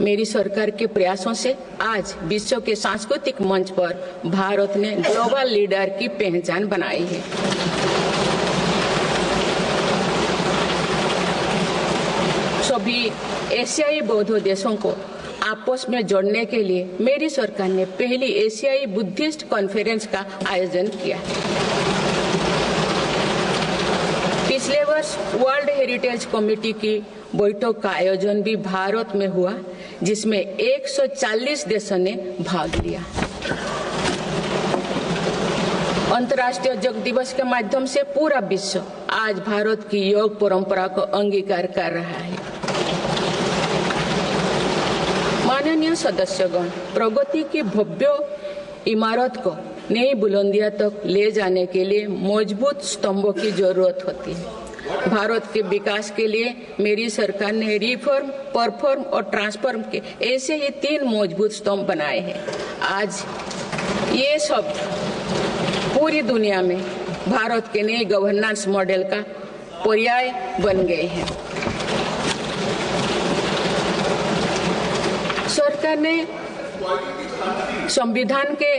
मेरी सरकार के प्रयासों से आज विश्व के सांस्कृतिक मंच पर भारत ने ग्लोबल लीडर की पहचान बनाई है। सभी एशियाई बौद्ध देशों को आपस में जोड़ने के लिए मेरी सरकार ने पहली एशियाई बुद्धिस्ट कॉन्फ्रेंस का आयोजन किया। पिछले वर्ष वर्ल्ड हेरिटेज कमेटी की बैठक का आयोजन भी भारत में हुआ, जिसमें 140 देशों ने भाग लिया। अंतर्राष्ट्रीय योग दिवस के माध्यम से पूरा विश्व आज भारत की योग परंपरा को अंगीकार कर रहा है। माननीय सदस्यगण, प्रगति की भव्य इमारत को नई बुलंदियों तक ले जाने के लिए मजबूत स्तंभों की जरूरत होती है। भारत के विकास के लिए मेरी सरकार ने रिफॉर्म, परफॉर्म और ट्रांसफॉर्म के ऐसे ही 3 मजबूत स्तंभ बनाए हैं। आज ये सब पूरी दुनिया में भारत के नए गवर्नेंस मॉडल का पर्याय बन गए हैं। सरकार ने संविधान के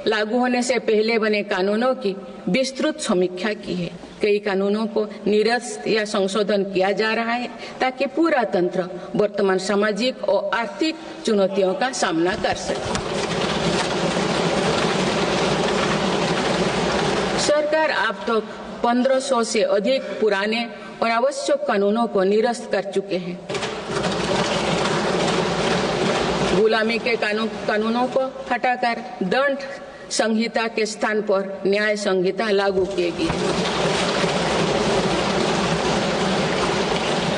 लागू होने से पहले बने कानूनों की विस्तृत समीक्षा की है। कई कानूनों को निरस्त या संशोधन किया जा रहा है ताकि पूरा तंत्र वर्तमान सामाजिक और आर्थिक चुनौतियों का सामना कर सके। सरकार अब तक 1500 से अधिक पुराने और आवश्यक कानूनों को निरस्त कर चुके हैं। गुलामी के कानूनों को हटाकर दंड संहिता के स्थान पर न्याय संहिता लागू की गई।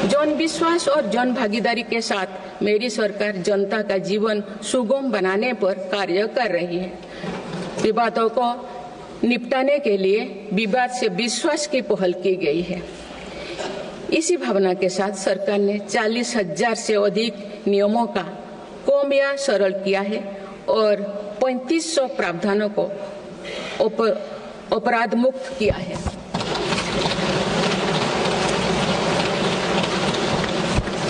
जन विश्वास और जन भागीदारी के साथ मेरी सरकार जनता का जीवन सुगम बनाने पर कार्य कर रही है। विवादों को निपटाने के लिए विवाद से विश्वास की पहल की गई है। इसी भावना के साथ सरकार ने 40,000 से अधिक नियमों का कम या सरल किया है और 3500 प्रावधानों को अपराध मुक्त किया है।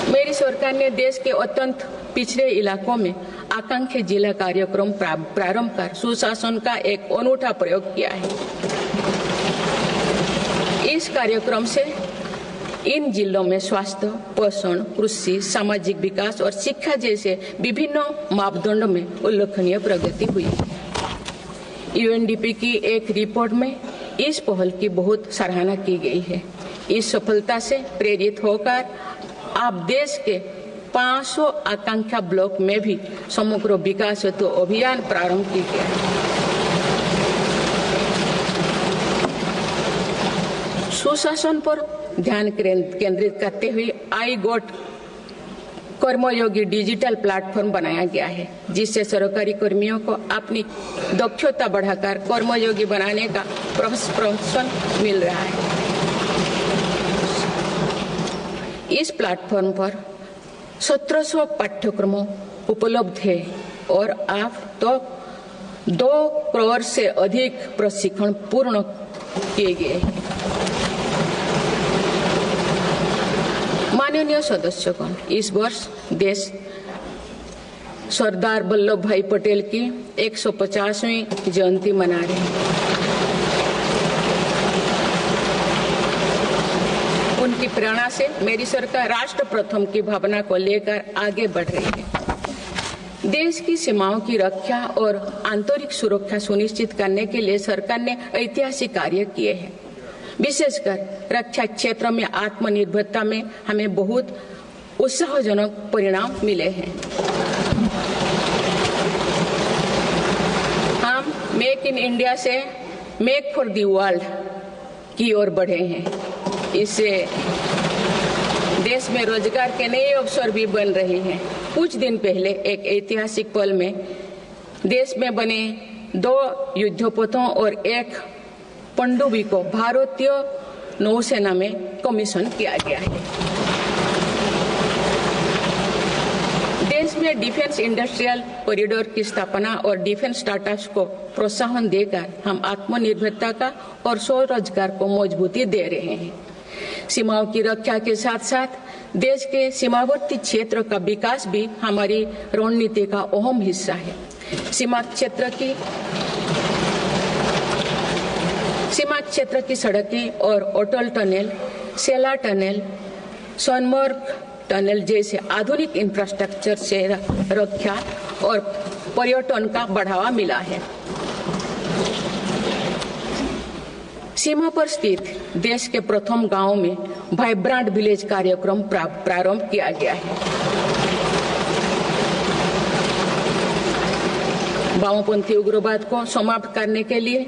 मेरी सरकार ने देश के अत्यंत पिछड़े इलाकों में आकांक्षी जिला कार्यक्रम प्रारंभ कर सुशासन का एक अनूठा प्रयोग किया है। इस कार्यक्रम से इन जिलों में स्वास्थ्य, पोषण, कृषि, सामाजिक विकास और शिक्षा जैसे विभिन्न मापदंडों में उल्लेखनीय प्रगति हुई। यूएनडीपी की एक रिपोर्ट में इस पहल की बहुत सराहना की गई है। इस सफलता से प्रेरित होकर अब देश के 500 आकांक्षा ब्लॉक में भी समग्र विकास हेतु अभियान प्रारंभ किया गया है। सुशासन पर ध्यान केंद्रित करते हुए आई गोट कर्मयोगी डिजिटल प्लेटफॉर्म बनाया गया है, जिससे सरकारी कर्मियों को अपनी दक्षता बढ़ाकर कर्मयोगी बनाने का प्रोत्साहन मिल रहा है। इस प्लेटफॉर्म पर 1700 पाठ्यक्रमों उपलब्ध है और अब तो 2 करोड़ से अधिक प्रशिक्षण पूर्ण किए गए हैं। माननीय सदस्यगण, इस वर्ष देश सरदार वल्लभ भाई पटेल की 150वीं जयंती मना रहे हैं। उनकी प्रेरणा से मेरी सरकार राष्ट्र प्रथम की भावना को लेकर आगे बढ़ रही है। देश की सीमाओं की रक्षा और आंतरिक सुरक्षा सुनिश्चित करने के लिए सरकार ने ऐतिहासिक कार्य किए हैं। विशेषकर रक्षा क्षेत्र में आत्मनिर्भरता में हमें बहुत उत्साहजनक परिणाम मिले हैं। हम मेक इन इंडिया से मेक फॉर द वर्ल्ड की ओर बढ़े हैं। इससे देश में रोजगार के नए अवसर भी बन रहे हैं। कुछ दिन पहले एक ऐतिहासिक पल में देश में बने 2 युद्धपोतों और 1 पनडुब्बी को भारतीय नौसेना में कमीशन किया गया है। देश में डिफेंस इंडस्ट्रियल कॉरिडोर की स्थापना और डिफेंस स्टार्टअप्स को प्रोत्साहन देकर हम आत्मनिर्भरता का और स्वरोजगार को मजबूती दे रहे हैं। सीमाओं की रक्षा के साथ साथ देश के सीमावर्ती क्षेत्र का विकास भी हमारी रणनीति का अहम हिस्सा है। सीमा क्षेत्र की सड़कें और अटल टनल, सेला टनल, सोनमर्ग टनल जैसे आधुनिक इंफ्रास्ट्रक्चर से रक्षा और पर्यटन का बढ़ावा मिला है। सीमा पर स्थित देश के प्रथम गांव में वाइब्रेंट विलेज कार्यक्रम प्रारंभ किया गया है। वामपंथी उग्रवाद को समाप्त करने के लिए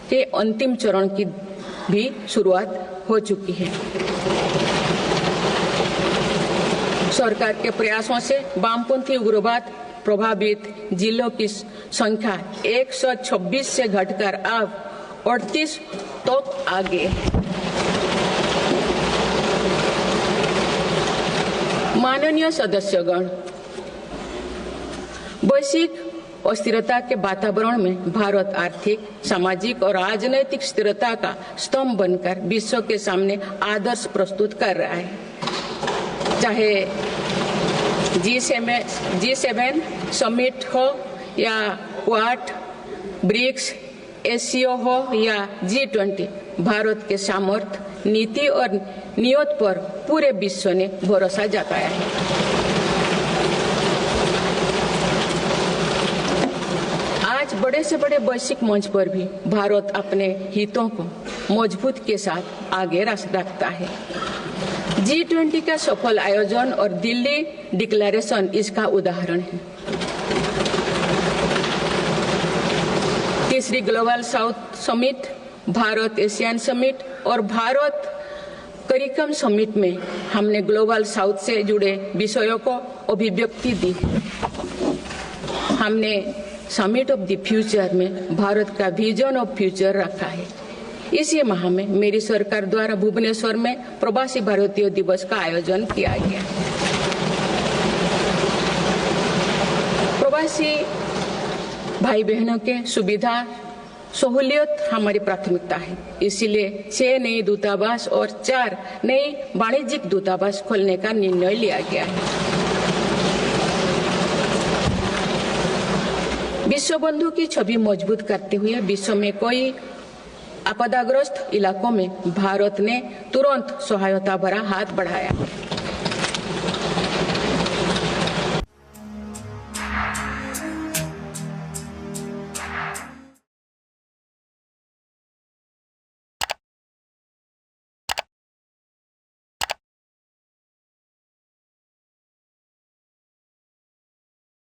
के अंतिम चरण की भी शुरुआत हो चुकी है। सरकार के प्रयासों से वामपंथी उग्रवाद प्रभावित जिलों की संख्या 126 से घटकर अब 38 तक आ गई है। माननीय सदस्यगण, वैश्विक अस्थिरता के वातावरण में भारत आर्थिक, सामाजिक और राजनैतिक स्थिरता का स्तंभ बनकर विश्व के सामने आदर्श प्रस्तुत कर रहा है। चाहे G7 समिट हो या क्वाड, ब्रिक्स, एससीओ हो या G20, भारत के सामर्थ्य, नीति और नियत पर पूरे विश्व ने भरोसा जताया है। आज बड़े से बड़े वैश्विक मंच पर भी भारत अपने हितों को मजबूत के साथ आगे रखता है। G20 का सफल आयोजन और दिल्ली डिक्लेरेशन इसका उदाहरण है। तीसरी global south summit, Bharat Asian summit और भारत करिकम समिट में हमने ग्लोबल साउथ से जुड़े विषयों को अभिव्यक्ति दी। हमने समिट ऑफ द फ्यूचर में भारत का विजन ऑफ फ्यूचर रखा है। इसी माह में मेरी सरकार द्वारा भुवनेश्वर में प्रवासी भारतीय दिवस का आयोजन किया गया। प्रवासी भाई बहनों के सुविधा सहूलियत हमारी प्राथमिकता है। इसीलिए 6 नए दूतावास और 4 नए वाणिज्यिक दूतावास खोलने का निर्णय लिया गया है। विश्व बंधु की छवि मजबूत करते हुए विश्व में कोई आपदाग्रस्त इलाकों में भारत ने तुरंत सहायता भरा हाथ बढ़ाया।